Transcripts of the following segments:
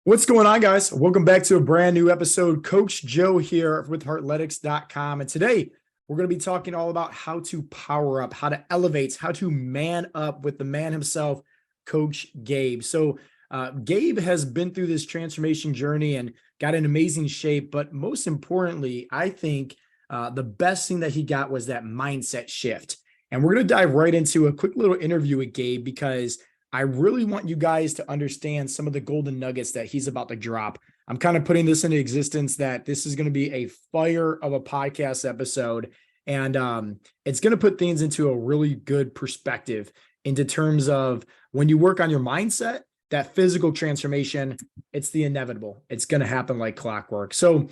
What's going on, guys? Welcome back to a brand new episode. Coach Joe here with Heartletics.com. And today we're going to be talking all about how to power up, how to elevate, how to man up with the man himself, Coach Gabe. Gabe has been through this transformation journey and got in amazing shape. But most importantly, I think the best thing that he got was that mindset shift. And we're going to dive right into a quick little interview with Gabe because I really want you guys to understand some of the golden nuggets that he's about to drop. I'm kind of putting this into existence that this is going to be a fire of a podcast episode. And it's going to put things into a really good perspective into terms of when you work on your mindset, that physical transformation, it's the inevitable. It's going to happen like clockwork. So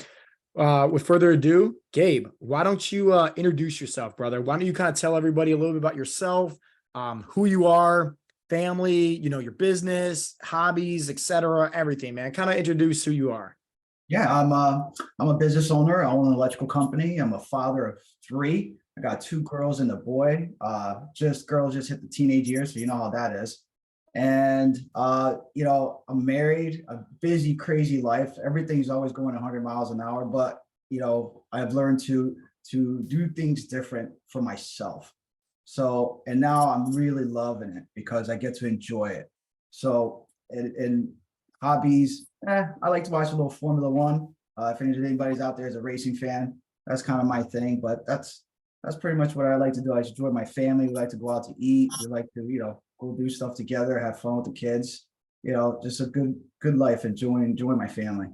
with further ado, Gabe, why don't you introduce yourself, brother? Why don't you kind of tell everybody a little bit about yourself, who you are, family, your business, hobbies, etc., everything, man. Kind of introduce who you are. Yeah, I'm a business owner. I own an electrical company. I'm a father of three. I got two girls and a boy. Girls just hit the teenage years, so you know how that is. And I'm married, a busy, crazy life. Everything's always going 100 miles an hour, but I've learned to do things different for myself. So, and now I'm really loving it because I get to enjoy it. So, and hobbies, I like to watch a little Formula One. If anybody's out there is a racing fan, that's kind of my thing. But that's pretty much what I like to do. I enjoy my family. We like to go out to eat. We like to, go do stuff together, have fun with the kids. Just a good life, enjoying my family.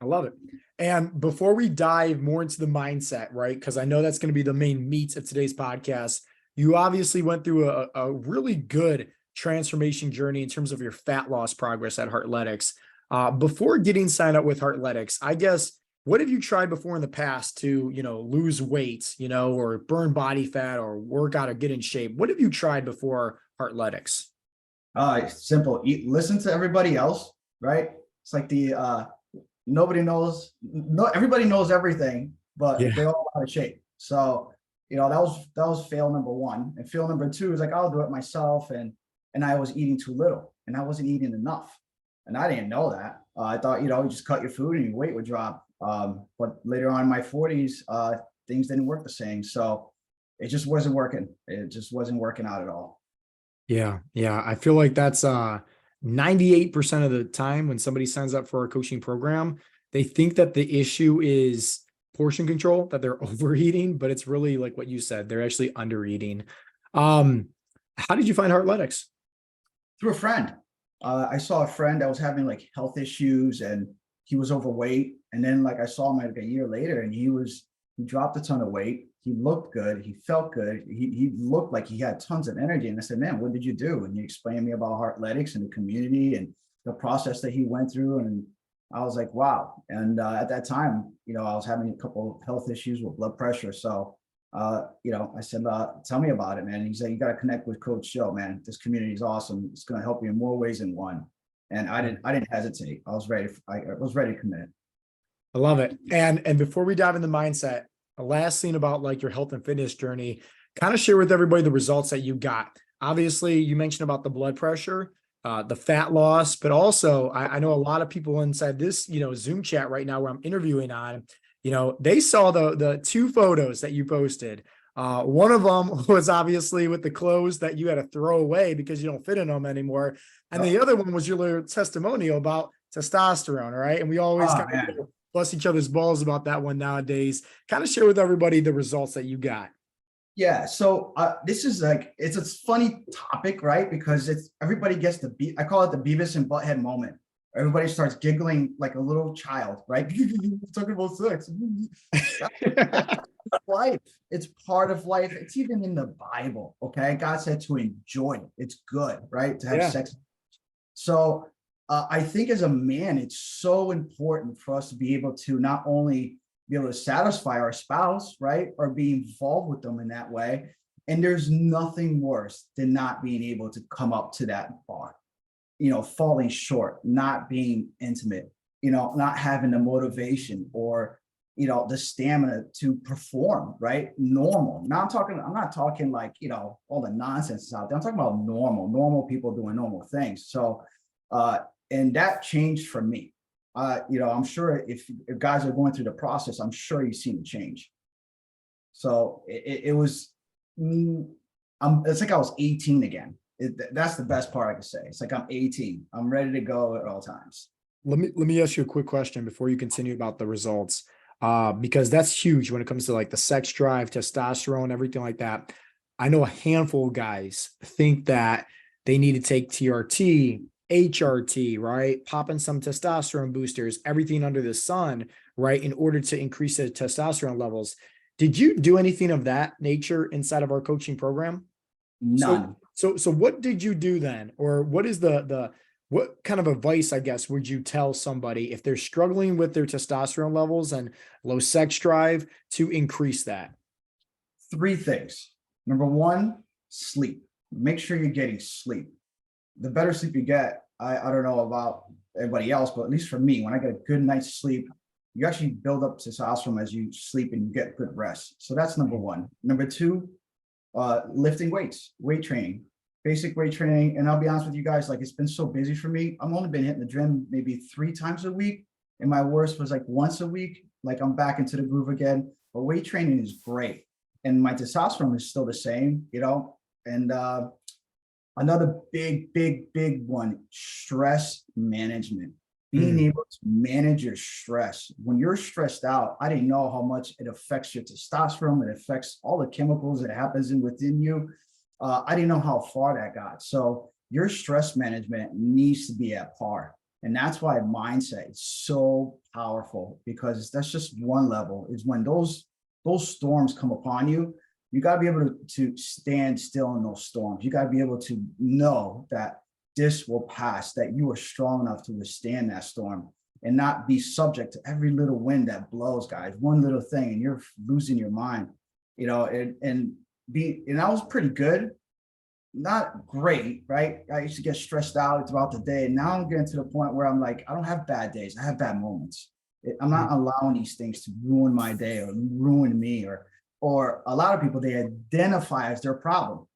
I love it. And before we dive more into the mindset, right? Because I know that's going to be the main meat of today's podcast. You obviously went through a really good transformation journey in terms of your fat loss progress at Heartletics. Before getting signed up with Heartletics, I guess, what have you tried before in the past to, lose weight, or burn body fat or work out or get in shape? What have you tried before Heartletics? Simple. Listen to everybody else, right? It's like nobody knows, everybody knows everything, but they all out of shape. So that was fail number one. And fail number two is like, I'll do it myself. And I was eating too little and I wasn't eating enough. And I didn't know that. I thought, you just cut your food and your weight would drop. But later on in my 40s, things didn't work the same. So it just wasn't working. It just wasn't working out at all. Yeah. I feel like that's 98% of the time when somebody signs up for our coaching program, they think that the issue is portion control, that they're overeating, but it's really like what you said, they're actually undereating. How did you find Heartletics? Through a friend. I saw a friend that was having like health issues and he was overweight. And then I saw him like a year later and he dropped a ton of weight. He looked good. He felt good. He looked like he had tons of energy. And I said, man, what did you do? And he explained to me about Heartletics and the community and the process that he went through. And I was like, wow. And at that time, I was having a couple of health issues with blood pressure. So, I said, tell me about it, man. He said, you got to connect with Coach Joe, man. This community is awesome. It's going to help you in more ways than one. And I didn't hesitate. I was ready to commit. I love it. And before we dive into mindset, the last thing about like your health and fitness journey, kind of share with everybody the results that you got. Obviously, you mentioned about the blood pressure, the fat loss, but also I know a lot of people inside this, Zoom chat right now where I'm interviewing on, they saw the two photos that you posted. One of them was obviously with the clothes that you had to throw away because you don't fit in them anymore. And the other one was your little testimonial about testosterone, right? And we always kind of bust each other's balls about that one nowadays. Kind of share with everybody the results that you got. Yeah. So this is it's a funny topic, right? Because everybody gets I call it the Beavis and Butthead moment. Everybody starts giggling like a little child, right? Talking about sex. Life. It's part of life. It's even in the Bible. Okay. God said to enjoy it. It's good, right? To have sex. So I think as a man, it's so important for us to be able to not only be able to satisfy our spouse, right? Or be involved with them in that way. And there's nothing worse than not being able to come up to that bar, falling short, not being intimate, not having the motivation or, the stamina to perform, right? Normal. Now I'm not talking like, all the nonsense out there. I'm talking about normal people doing normal things. So And that changed for me. I'm sure if guys are going through the process, I'm sure you've seen the change. So it was, it's like I was 18 again. That's the best part I could say. It's like I'm 18. I'm ready to go at all times. Let me ask you a quick question before you continue about the results, because that's huge when it comes to like the sex drive, testosterone, everything like that. I know a handful of guys think that they need to take TRT, HRT, right? Popping some testosterone boosters, everything under the sun, right, in order to increase the testosterone levels. Did you do anything of that nature inside of our coaching program? None. So what did you do then? Or what is the what kind of advice, I guess, would you tell somebody if they're struggling with their testosterone levels and low sex drive to increase that? Three things. Number one, sleep. Make sure you're getting sleep. The better sleep you get, I don't know about everybody else, but at least for me, when I get a good night's sleep, you actually build up testosterone as you sleep and you get good rest. So that's number one. Number two, lifting weights, weight training, basic weight training. And I'll be honest with you guys, like it's been so busy for me. I've only been hitting the gym maybe 3 times a week. And my worst was like once a week. Like I'm back into the groove again. But weight training is great. And my testosterone is still the same, and another big one, stress management. Being able to manage your stress. When you're stressed out, I didn't know how much it affects your testosterone. It affects all the chemicals that happens within you. I didn't know how far that got. So your stress management needs to be at par. And that's why mindset is so powerful, because that's just one level, is when those storms come upon you, you got to be able to stand still in those storms. You got to be able to know that this will pass, that you are strong enough to withstand that storm and not be subject to every little wind that blows, guys. One little thing and you're losing your mind, and I was pretty good, not great, right? I used to get stressed out throughout the day. Now I'm getting to the point where I'm like, I don't have bad days. I have bad moments. I'm not allowing these things to ruin my day or ruin me, or a lot of people, they identify as their problem.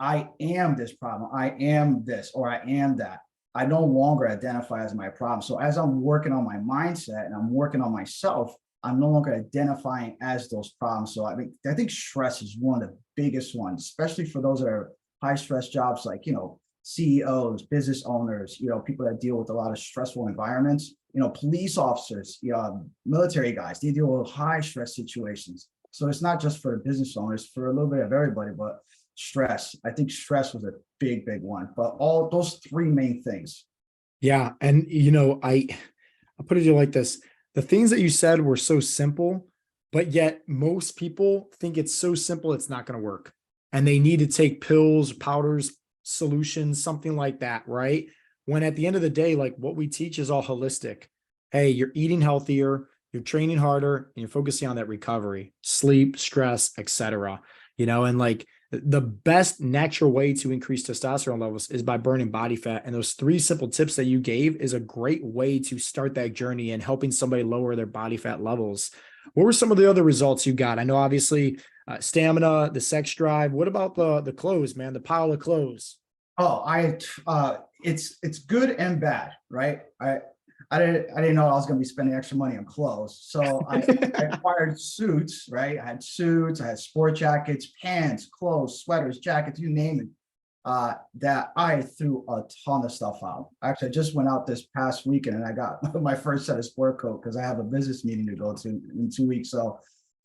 I am this problem. I am this, or I am that. I no longer identify as my problem. So as I'm working on my mindset and I'm working on myself, I'm no longer identifying as those problems. So I think stress is one of the biggest ones, especially for those that are high stress jobs, like, CEOs, business owners, people that deal with a lot of stressful environments, police officers, military guys, they deal with high stress situations. So it's not just for business owners, for a little bit of everybody, but stress. I think stress was a big one, but all those 3 main things. Yeah. And I'll put it to you like this. The things that you said were so simple, but yet most people think it's so simple, it's not going to work. And they need to take pills, powders, solutions, something like that, right? When at the end of the day, like what we teach is all holistic. Hey, you're eating healthier, you're training harder, and you're focusing on that recovery, sleep, stress, etc. And like the best natural way to increase testosterone levels is by burning body fat. And those 3 simple tips that you gave is a great way to start that journey and helping somebody lower their body fat levels. What were some of the other results you got? I know obviously stamina, the sex drive. What about the clothes, man? The pile of clothes. Oh, it's good and bad, right? I didn't know I was going to be spending extra money on clothes. So I acquired suits, right? I had suits, I had sport jackets, pants, clothes, sweaters, jackets, you name it. That I threw a ton of stuff out. Actually, I just went out this past weekend and I got my first set of sport coat because I have a business meeting to go to in 2 weeks. So,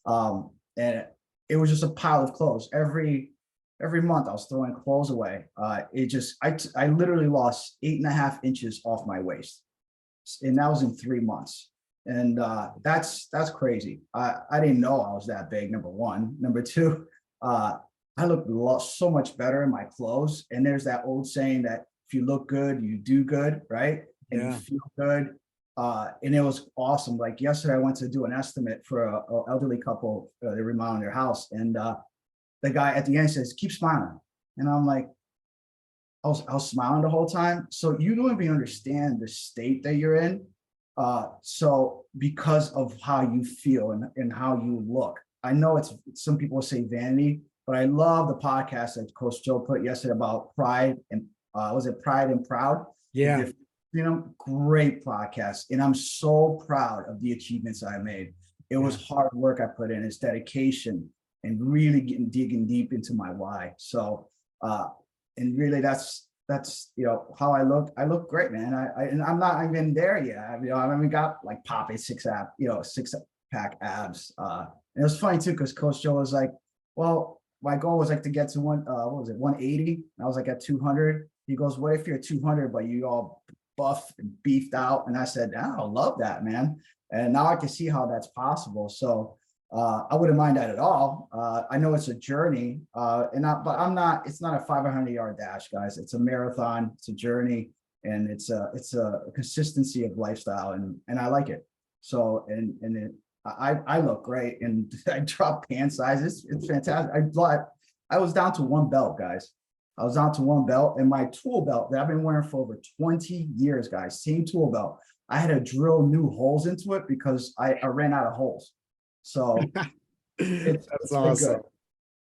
and it was just a pile of clothes. Every month I was throwing clothes away. I literally lost 8.5 inches off my waist. And that was in 3 months. And that's crazy. I didn't know I was that big, number one. Number two, I look so much better in my clothes. And there's that old saying that if you look good, you do good, right? And you feel good. And it was awesome. Like yesterday, I went to do an estimate for an elderly couple. They're remodeling their house. And the guy at the end says, keep smiling. And I'm like, I was smiling the whole time. So you don't even understand the state that you're in. So because of how you feel and how you look, I know it's some people say vanity, but I love the podcast that Coach Joe put yesterday about pride and was it Pride and Proud? Yeah. You know, great podcast. And I'm so proud of the achievements I made. It Yeah. was hard work I put in, it's dedication and really digging deep into my why. So and really that's how I look. I look great, man. And I'm not even there yet. I haven't got like Poppy six pack abs. And it was funny too, because Coach Joe was like, well, my goal was like to get to what was it, 180? And I was like at 200. He goes, what if you're 200, but you all buff and beefed out? And I said, I love that, man. And now I can see how that's possible. So I wouldn't mind that at all. I know it's a journey, but it's not a 500-yard dash, guys. It's a marathon, it's a journey, and it's a consistency of lifestyle, and I like it. So, I look great, and I dropped pant sizes. It's fantastic. I was down to one belt, guys. I was down to one belt, and my tool belt that I've been wearing for over 20 years, guys, same tool belt. I had to drill new holes into it because I ran out of holes. So That's it's been awesome. good.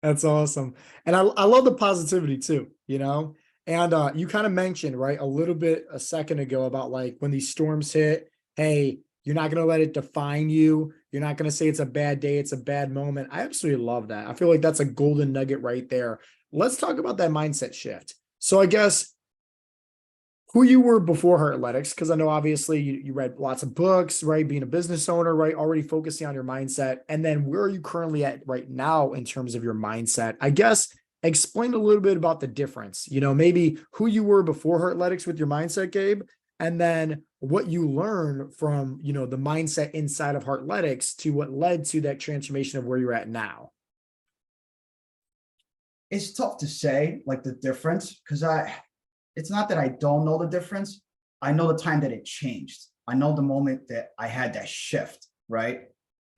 That's awesome. And I love the positivity too, and you kind of mentioned, right, a little bit a second ago about like when these storms hit, hey, you're not going to let it define you. You're not going to say it's a bad day, it's a bad moment. I absolutely love that. I feel like that's a golden nugget right there. Let's talk about that mindset shift. So I guess who you were before Heartletics, because I know obviously you read lots of books, right? Being a business owner, right? Already focusing on your mindset. And then where are you currently at right now in terms of your mindset? I guess explain a little bit about the difference, maybe who you were before Heartletics with your mindset, Gabe, and then what you learned from, the mindset inside of Heartletics to what led to that transformation of where you're at now. It's tough to say like the difference, because it's not that I don't know the difference. I know the time that it changed. I know the moment that I had that shift, right?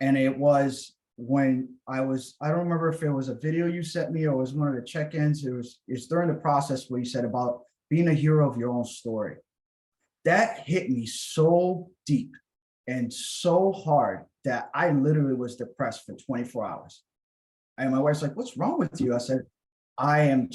And it was when I don't remember if it was a video you sent me or it was one of the check-ins. It's during the process where you said about being a hero of your own story. That hit me so deep and so hard that I literally was depressed for 24 hours. And my wife's like, what's wrong with you? I said, I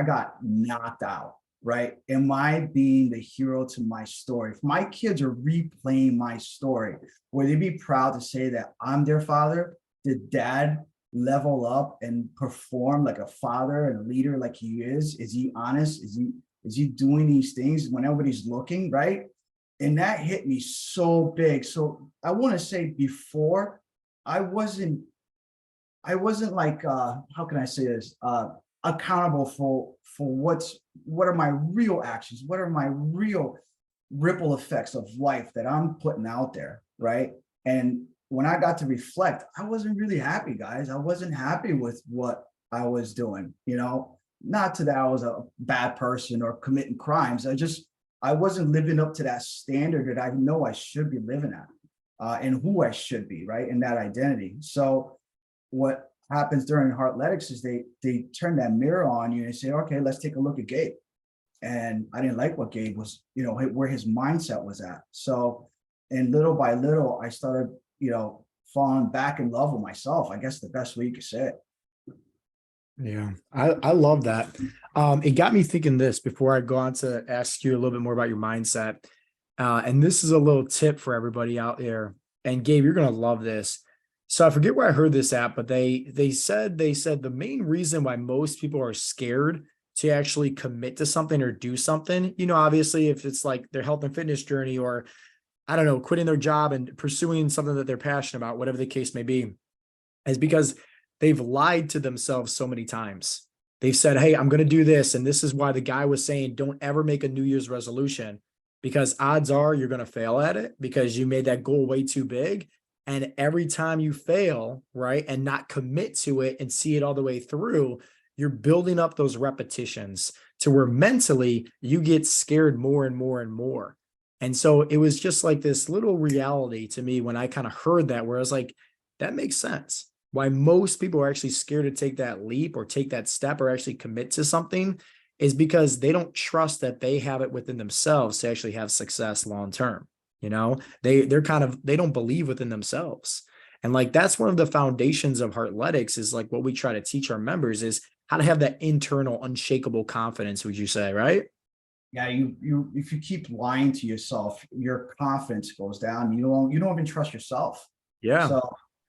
got knocked out, right? Am I being the hero to my story? If my kids are replaying my story, will they be proud to say that I'm their father? Did dad level up and perform like a father and a leader like he is? Is he honest? Is he doing these things when everybody's looking, right? And that hit me so big. So I want to say before, I wasn't like how can I say this? Accountable for what are my real actions, what are my real ripple effects of life that I'm putting out there, right? And when I got to reflect, I wasn't really happy, guys. I wasn't happy with what I was doing, not to that I was a bad person or committing crimes. I wasn't living up to that standard that I know I should be living at, and who I should be, right? In that identity. So what happens during Heartletics is they turn that mirror on you and say, okay, let's take a look at Gabe. And I didn't like what Gabe was, where his mindset was at. So, and little by little, I started, falling back in love with myself. I guess the best way you could say it. Yeah, I love that. It got me thinking this before I go on to ask you a little bit more about your mindset. And this is a little tip for everybody out there. And Gabe, you're gonna love this. So I forget where I heard this at, but they said the main reason why most people are scared to actually commit to something or do something, obviously if it's like their health and fitness journey or I don't know, quitting their job and pursuing something that they're passionate about, whatever the case may be, is because they've lied to themselves so many times. They've said, hey, I'm going to do this. And this is why the guy was saying, don't ever make a New Year's resolution, because odds are you're going to fail at it because you made that goal way too big. And every time you fail, right, and not commit to it and see it all the way through, you're building up those repetitions to where mentally you get scared more and more and more. And so it was just like this little reality to me when I kind of heard that, where I was like, that makes sense. Why most people are actually scared to take that leap or take that step or actually commit to something is because they don't trust that they have it within themselves to actually have success long term. They don't believe within themselves. And like that's one of the foundations of Heartletics is like what we try to teach our members is how to have that internal unshakable confidence, would you say, right? Yeah, if you keep lying to yourself, your confidence goes down. You don't even trust yourself. Yeah. So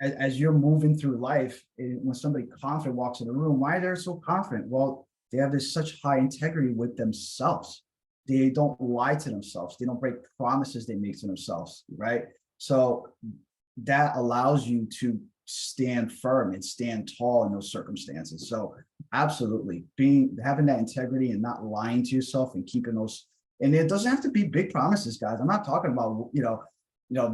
as you're moving through life, when somebody confident walks in the room, why they're so confident? Well, they have this such high integrity with themselves. They don't lie to themselves. They don't break promises they make to themselves, right? So that allows you to stand firm and stand tall in those circumstances. So absolutely having that integrity and not lying to yourself and keeping those, and it doesn't have to be big promises, guys. I'm not talking about,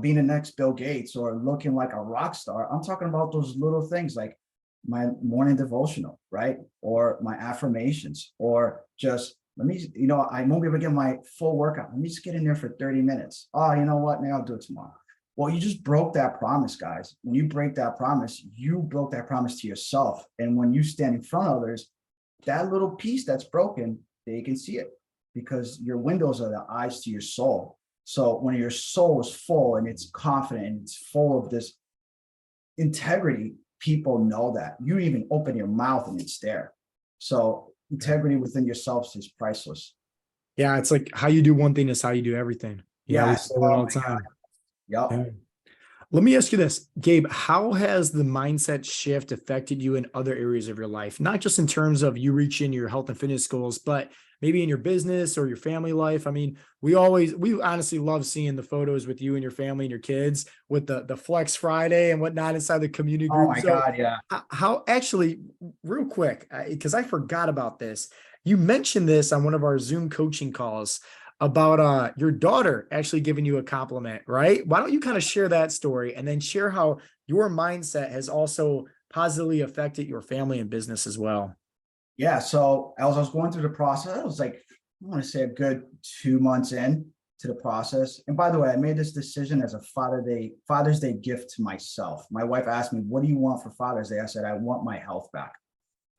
being the next Bill Gates or looking like a rock star. I'm talking about those little things like my morning devotional, right? Or my affirmations, or just let me, I won't be able to get my full workout. Let me just get in there for 30 minutes. Oh, you know what? Maybe I'll do it tomorrow. Well, you just broke that promise, guys. When you break that promise, you broke that promise to yourself. And when you stand in front of others, that little piece that's broken, they can see it, because your windows are the eyes to your soul. So when your soul is full and it's confident and it's full of this integrity, people know that. You even open your mouth and it's there. So integrity within yourself is priceless. Yeah. It's like how you do one thing is how you do everything. Yeah. We Yes. say that all the time. Yep. Yeah. Let me ask you this, Gabe, how has the mindset shift affected you in other areas of your life? Not just in terms of you reaching your health and fitness goals, but maybe in your business or your family life. I mean, we honestly love seeing the photos with you and your family and your kids with the Flex Friday and whatnot inside the community Oh group. my So God. Yeah. how actually, real quick, because I forgot about this, you mentioned this on one of our Zoom coaching calls about your daughter actually giving you a compliment, right? Why don't you kind of share that story and then share how your mindset has also positively affected your family and business as well? Yeah. So as I was going through the process, I was like, I want to say a good 2 months in to the process. And by the way, I made this decision as a Father's Day gift to myself. My wife asked me, what do you want for Father's Day? I said, I want my health back.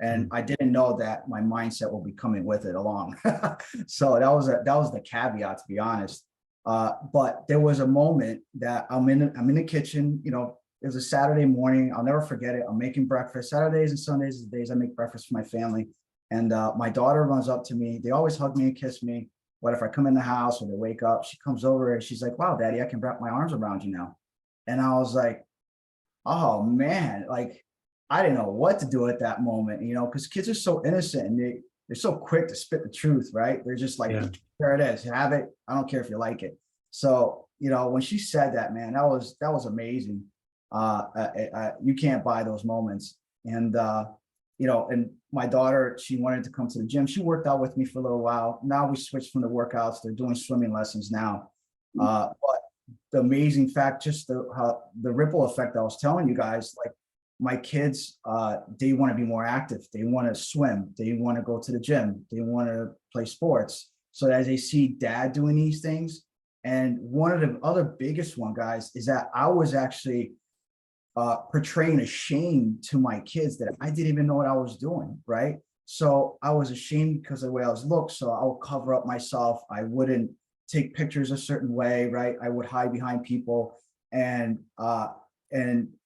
And I didn't know that my mindset will be coming with it along. So that was the caveat, to be honest. But there was a moment that I'm in the kitchen, it was a Saturday morning. I'll never forget it. I'm making breakfast. Saturdays and Sundays are the days I make breakfast for my family. And my daughter runs up to me. They always hug me and kiss me. What if I come in the house or they wake up? She comes over and she's like, wow, Daddy, I can wrap my arms around you now. And I was like, oh man, like I didn't know what to do at that moment, because kids are so innocent and they're so quick to spit the truth, right? They're just like, Yeah. there it is, have it. I don't care if you like it. So, when she said that, man, that was amazing. You can't buy those moments. And and my daughter, she wanted to come to the gym. She worked out with me for a little while. Now we switched from the workouts. They're doing swimming lessons now. But the amazing fact, just the ripple effect I was telling you guys, like my kids, they want to be more active. They want to swim. They want to go to the gym. They want to play sports. So as they see dad doing these things, and one of the other biggest one, guys, is that I was actually portraying a shame to my kids that I didn't even know what I was doing, right? So I was ashamed because of the way I was looked. So I would cover up myself. I wouldn't take pictures a certain way, right? I would hide behind people, and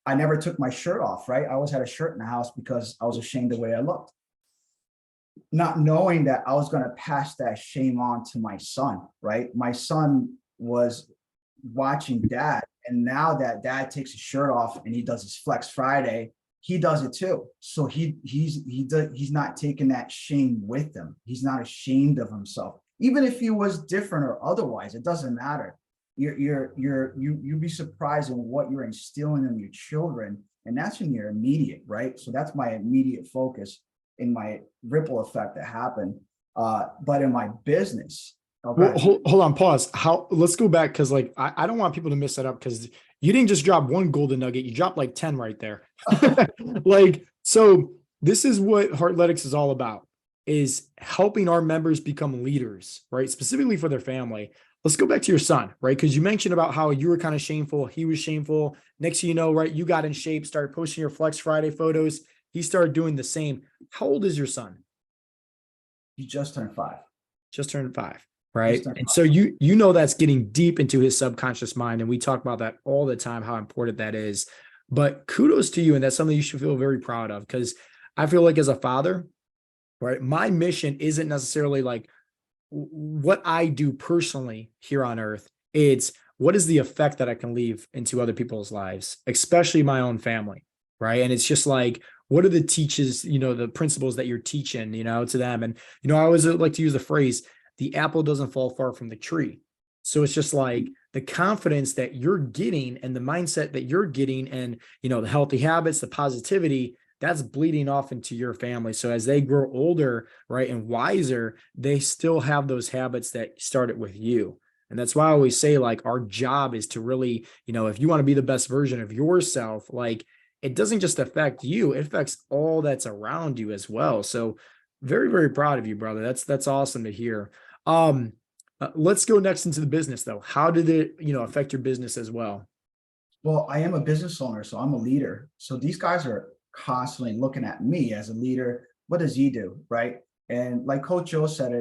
I never took my shirt off, right? I always had a shirt in the house because I was ashamed of the way I looked, not knowing that I was going to pass that shame on to my son, right? My son was watching dad, and now that dad takes his shirt off and he does his Flex Friday, he does it too. So he's not taking that shame with him. He's not ashamed of himself, even if he was different or otherwise. It doesn't matter. You'd be surprised in what you're instilling in your children, and that's in your immediate, right? So that's my immediate focus in my ripple effect that happened. But in my business, Well, hold on, pause. Let's go back, because like I don't want people to miss that up, because you didn't just drop one golden nugget, you dropped like 10 right there. Like, so this is what Heartletics is all about, is helping our members become leaders, right? Specifically for their family. Let's go back to your son, right? Because you mentioned about how you were kind of shameful. He was shameful. Next thing you know, right, you got in shape, started posting your Flex Friday photos. He started doing the same. How old is your son? he just turned 5. Just turned 5. Right. And so you know that's getting deep into his subconscious mind. And we talk about that all the time, how important that is. But kudos to you. And that's something you should feel very proud of, because I feel like as a father, right, my mission isn't necessarily like what I do personally here on earth. It's what is the effect that I can leave into other people's lives, especially my own family, right? And it's just like, what are the teaches, the principles that you're teaching, to them? And, I always like to use the phrase, the apple doesn't fall far from the tree. So it's just like the confidence that you're getting and the mindset that you're getting and, the healthy habits, the positivity, that's bleeding off into your family. So as they grow older, right, and wiser, they still have those habits that started with you. And that's why I always say, like, our job is to really, if you want to be the best version of yourself, like, it doesn't just affect you, it affects all that's around you as well. So very, very proud of you, brother. That's awesome to hear. Let's go next into the business though. How did it, affect your business as well? Well, I am a business owner, so I'm a leader. So these guys are constantly looking at me as a leader. What does he do, right? And like Coach Joe said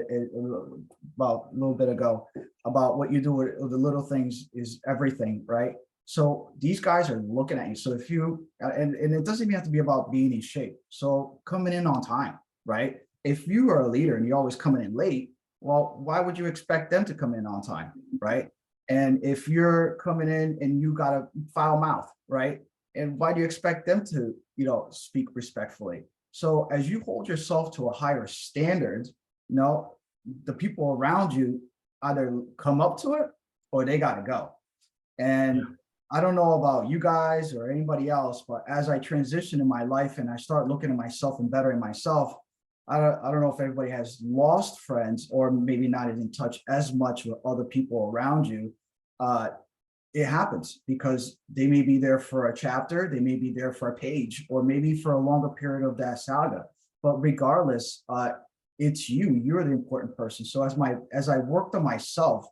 about a little bit ago, about what you do with the little things is everything, right? So these guys are looking at you. So if you, and it doesn't even have to be about being in shape. So coming in on time, right? If you are a leader and you're always coming in late, well, why would you expect them to come in on time, right? And if you're coming in and you got a foul mouth, right? And why do you expect them to, speak respectfully? So as you hold yourself to a higher standard, the people around you either come up to it or they got to go. And I don't know about you guys or anybody else, but as I transition in my life and I start looking at myself and bettering myself, I don't know if everybody has lost friends or maybe not in touch as much with other people around you. It happens because they may be there for a chapter, they may be there for a page, or maybe for a longer period of that saga. But regardless, it's you're the important person. So as I worked on myself,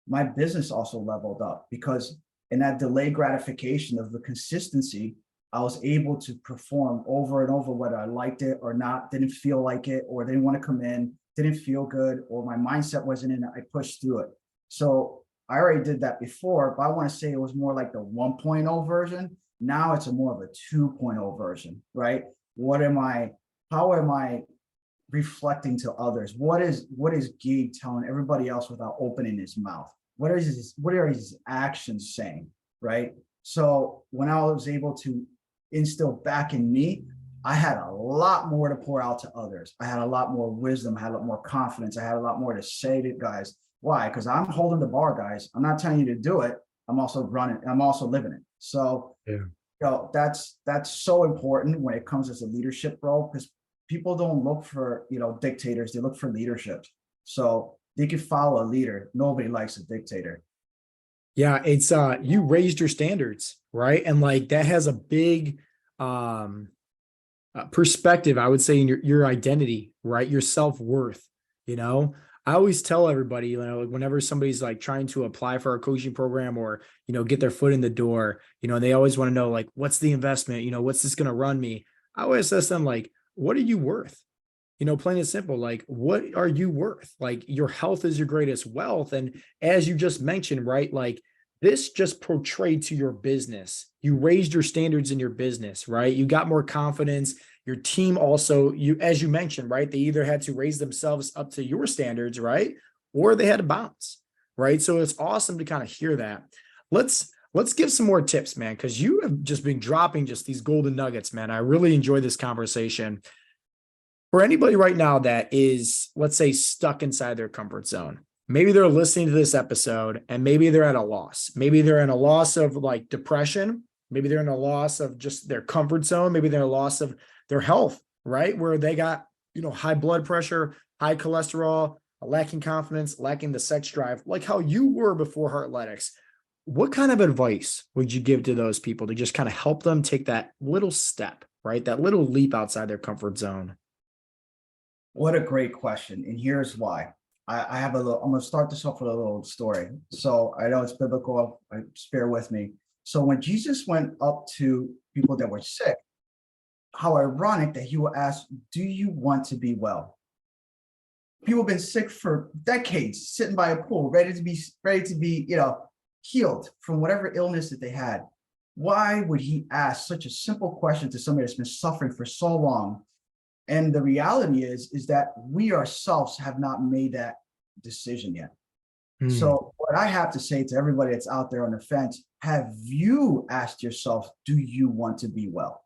my business also leveled up because in that delayed gratification of the consistency, I was able to perform over and over, whether I liked it or not, didn't feel like it, or didn't want to come in, didn't feel good, or my mindset wasn't in it. I pushed through it. So I already did that before, but I want to say it was more like the 1.0 version. Now it's more of a 2.0 version, right? How am I reflecting to others? What is Gabe telling everybody else without opening his mouth? What are his actions saying, right? So when I was able to instill back in me, I had a lot more to pour out to others. I had a lot more wisdom, I had a lot more confidence, I had a lot more to say to guys. Why? Because I'm holding the bar, guys. I'm not telling you to do it. I'm also running, I'm also living it. So that's so important when it comes as a leadership role, because people don't look for dictators, they look for leadership. So they can follow a leader. Nobody likes a dictator. Yeah, it's you raised your standards, right? And like that has a big perspective, I would say, in your identity, right? Your self-worth, I always tell everybody, whenever somebody's like trying to apply for a coaching program or, get their foot in the door, they always want to know, like, what's the investment? What's this going to run me? I always ask them, like, what are you worth? Plain and simple, like, what are you worth? Like, your health is your greatest wealth. And as you just mentioned, right, like this just portrayed to your business. You raised your standards in your business, right? You got more confidence. Your team also, as you mentioned, right, they either had to raise themselves up to your standards, right, or they had to bounce, right? So it's awesome to kind of hear that. Let's give some more tips, man, because you have just been dropping just these golden nuggets, man. I really enjoy this conversation. For anybody right now that is, let's say, stuck inside their comfort zone, maybe they're listening to this episode and maybe they're at a loss. Maybe they're in a loss of like depression. Maybe they're in a loss of just their comfort zone. Maybe they're in a loss of their health, right? Where they got, high blood pressure, high cholesterol, lacking confidence, lacking the sex drive, like how you were before Heartletics. What kind of advice would you give to those people to just kind of help them take that little step, right? That little leap outside their comfort zone? What a great question. And here's why. I have I'm going to start this off with a little story. So I know it's biblical, bear with me. So when Jesus went up to people that were sick, how ironic that he would ask, do you want to be well? People have been sick for decades, sitting by a pool, ready to be, healed from whatever illness that they had. Why would he ask such a simple question to somebody that's been suffering for so long? And the reality is that we ourselves have not made that decision yet. Hmm. So what I have to say to everybody that's out there on the fence, have you asked yourself, do you want to be well?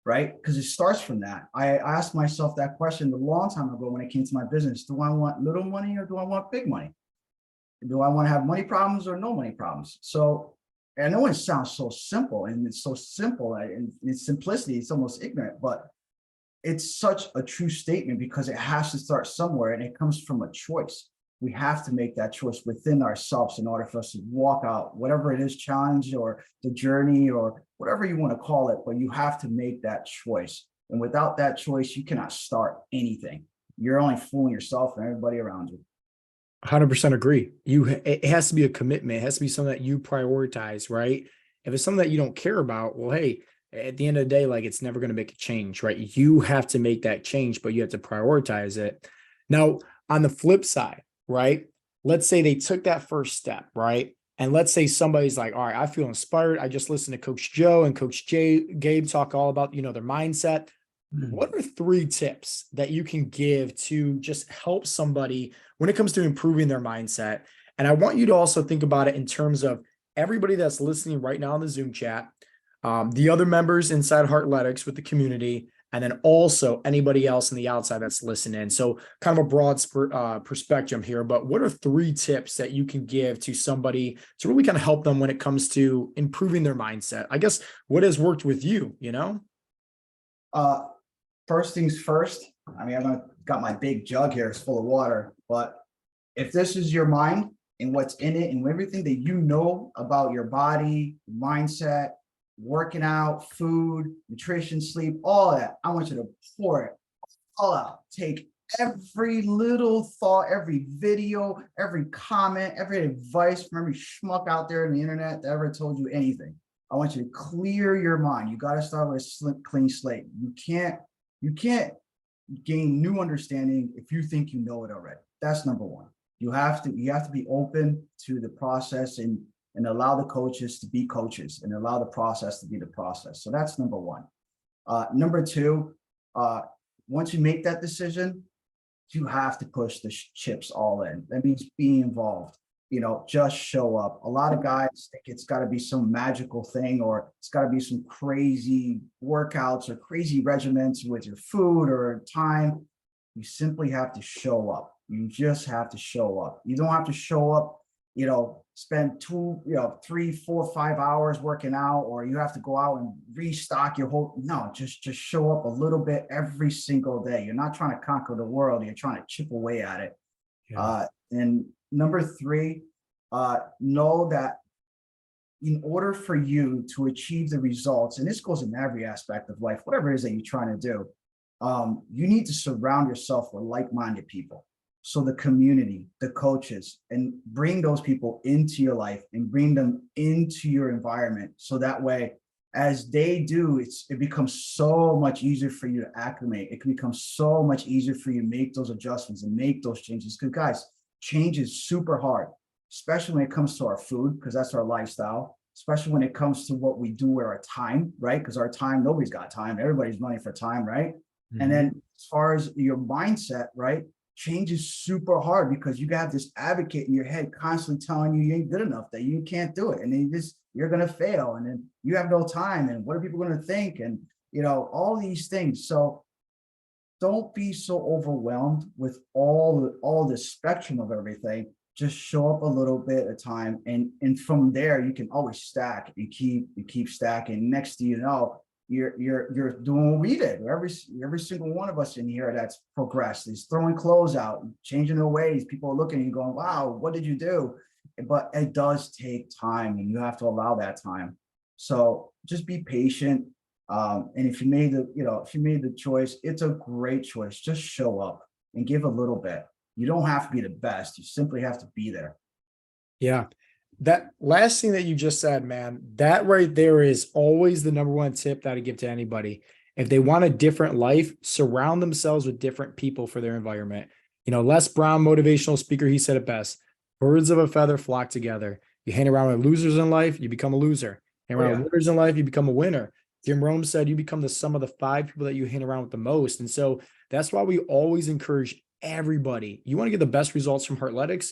Right? Because it starts from that. I asked myself that question a long time ago when it came to my business. Do I want little money or do I want big money? Do I want to have money problems or no money problems? So I know it sounds so simple, and it's so simple, and its simplicity, it's almost ignorant, but it's such a true statement because it has to start somewhere, and it comes from a choice. We have to make that choice within ourselves in order for us to walk out whatever it is, challenge or the journey or whatever you want to call it, but you have to make that choice. And without that choice, you cannot start anything. You're only fooling yourself and everybody around you. 100% agree. It has to be a commitment. It has to be something that you prioritize, right? If it's something that you don't care about, well, hey, at the end of the day, like it's never going to make a change, right? You have to make that change, but you have to prioritize it. Now, on the flip side, right? Let's say they took that first step, right? And let's say somebody's like, all right, I feel inspired. I just listened to Coach Joe and Coach Gabe talk all about, their mindset. What are 3 tips that you can give to just help somebody when it comes to improving their mindset? And I want you to also think about it in terms of everybody that's listening right now in the Zoom chat, the other members inside Heartletics with the community, and then also anybody else on the outside that's listening. So kind of a broad perspective here, but what are 3 tips that you can give to somebody to really kind of help them when it comes to improving their mindset? I guess what has worked with you, Uh, First things first. I mean, got my big jug here, it's full of water, but if this is your mind and what's in it and everything that you know about your body, mindset, working out, food, nutrition, sleep, all that, I want you to pour it all out. Take every little thought, every video, every comment, every advice from every schmuck out there on the internet that ever told you anything. I want you to clear your mind. You got to start with a clean slate. You can't gain new understanding if you think you know it already. That's number one. You have to be open to the process and allow the coaches to be coaches and allow the process to be the process. So that's number one. Number two, once you make that decision, you have to push the chips all in. That means being involved. Just show up. A lot of guys think it's got to be some magical thing, or it's got to be some crazy workouts or crazy regimens with your food or time. You simply have to show up. You just have to show up. You don't have to show up, spend 2, 3, 4, 5 hours working out, or you have to go out and restock your whole, no, just show up a little bit every single day. You're not trying to conquer the world. You're trying to chip away at it. Yeah. And number 3, know that in order for you to achieve the results, and this goes in every aspect of life, whatever it is that you're trying to do, you need to surround yourself with like-minded people. So the community, the coaches, and bring those people into your life and bring them into your environment. So that way, as they do, it becomes so much easier for you to acclimate. It can become so much easier for you to make those adjustments and make those changes. Because guys, change is super hard, especially when it comes to our food, because that's our lifestyle, especially when it comes to what we do with our time, right? Because our time, nobody's got time. Everybody's running for time, right? Mm-hmm. And then as far as your mindset, right? Change is super hard because you got this advocate in your head constantly telling you ain't good enough, that you can't do it. And then you're going to fail. And then you have no time. And what are people going to think? And, all these things. So don't be so overwhelmed with all the spectrum of everything. Just show up a little bit at a time. And from there, you can always stack and keep stacking. Next thing you know, you're doing what we did. Every single one of us in here that's progressed is throwing clothes out, changing their ways. People are looking at you going, wow, what did you do? But it does take time, and you have to allow that time. So just be patient. And if you made the choice, it's a great choice. Just show up and give a little bit. You don't have to be the best. You simply have to be there. Yeah. That last thing that you just said, man, that right there is always the number one tip that I give to anybody. If they want a different life, surround themselves with different people for their environment. Les Brown, motivational speaker, he said it best: birds of a feather flock together. You hang around with losers in life, you become a loser. Hang around with winners in life, you become a winner. Jim Rome said you become the sum of the 5 people that you hang around with the most. And so that's why we always encourage everybody. You want to get the best results from Heartletics?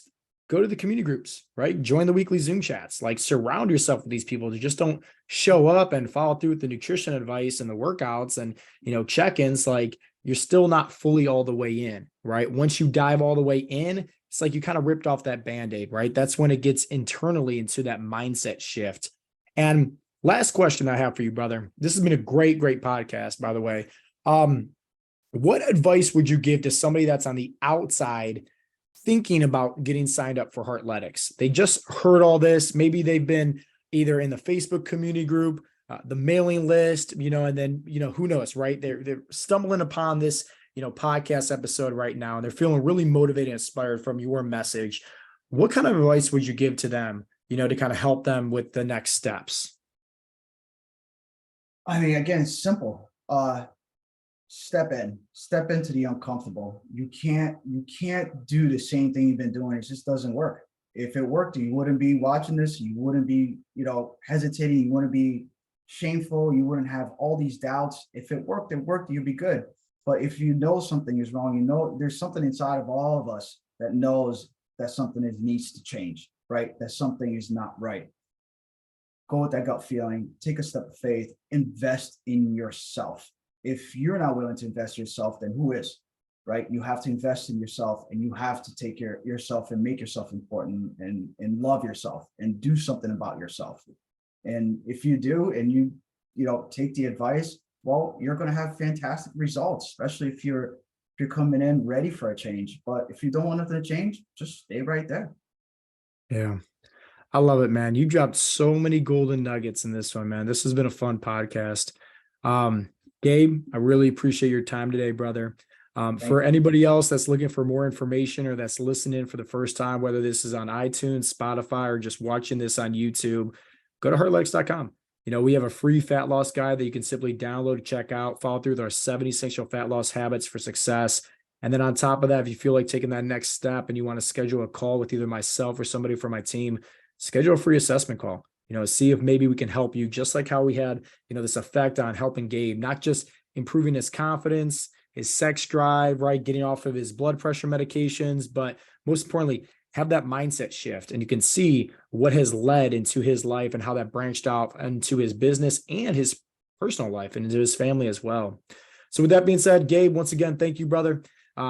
Go to the community groups, right? Join the weekly Zoom chats. Like, surround yourself with these people who just don't show up and follow through with the nutrition advice and the workouts and, check-ins. Like, you're still not fully all the way in, right? Once you dive all the way in, it's like you kind of ripped off that Band-Aid, right? That's when it gets internally into that mindset shift. And last question I have for you, brother. This has been a great, great podcast, by the way. What advice would you give to somebody that's on the outside thinking about getting signed up for Heartletics? They just heard all this. Maybe they've been either in the Facebook community group, the mailing list, and then, who knows, right? They're stumbling upon this, podcast episode right now, and they're feeling really motivated and inspired from your message. What kind of advice would you give to them, to kind of help them with the next steps? I mean, again, it's simple. Step into the uncomfortable. You can't do the same thing you've been doing. It just doesn't work. If it worked, you wouldn't be watching this. You wouldn't be, hesitating. You wouldn't be shameful. You wouldn't have all these doubts. If it worked, you'd be good. But if you know something is wrong, there's something inside of all of us that knows that something needs to change, right? That something is not right. Go with that gut feeling, take a step of faith, invest in yourself. If you're not willing to invest in yourself, then who is, right? You have to invest in yourself, and you have to take care of yourself and make yourself important and love yourself and do something about yourself. And if you do, and you take the advice, well, you're going to have fantastic results, especially if you're coming in ready for a change. But if you don't want nothing to change, just stay right there. Yeah. I love it, man. You dropped so many golden nuggets in this one, man. This has been a fun podcast. Gabe, I really appreciate your time today, brother. For anybody else that's looking for more information or that's listening for the first time, whether this is on iTunes, Spotify, or just watching this on YouTube, go to heartletics.com. We have a free fat loss guide that you can simply download, check out, follow through with our 70 essential fat loss habits for success. And then on top of that, if you feel like taking that next step and you want to schedule a call with either myself or somebody from my team, schedule a free assessment call. See if maybe we can help you, just like how we had, this effect on helping Gabe, not just improving his confidence, his sex drive, right? Getting off of his blood pressure medications, but most importantly, have that mindset shift. And you can see what has led into his life and how that branched out into his business and his personal life and into his family as well. So with that being said, Gabe, once again, thank you, brother.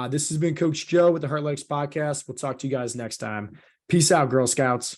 This has been Coach Joe with the Heartletics podcast. We'll talk to you guys next time. Peace out, Girl Scouts.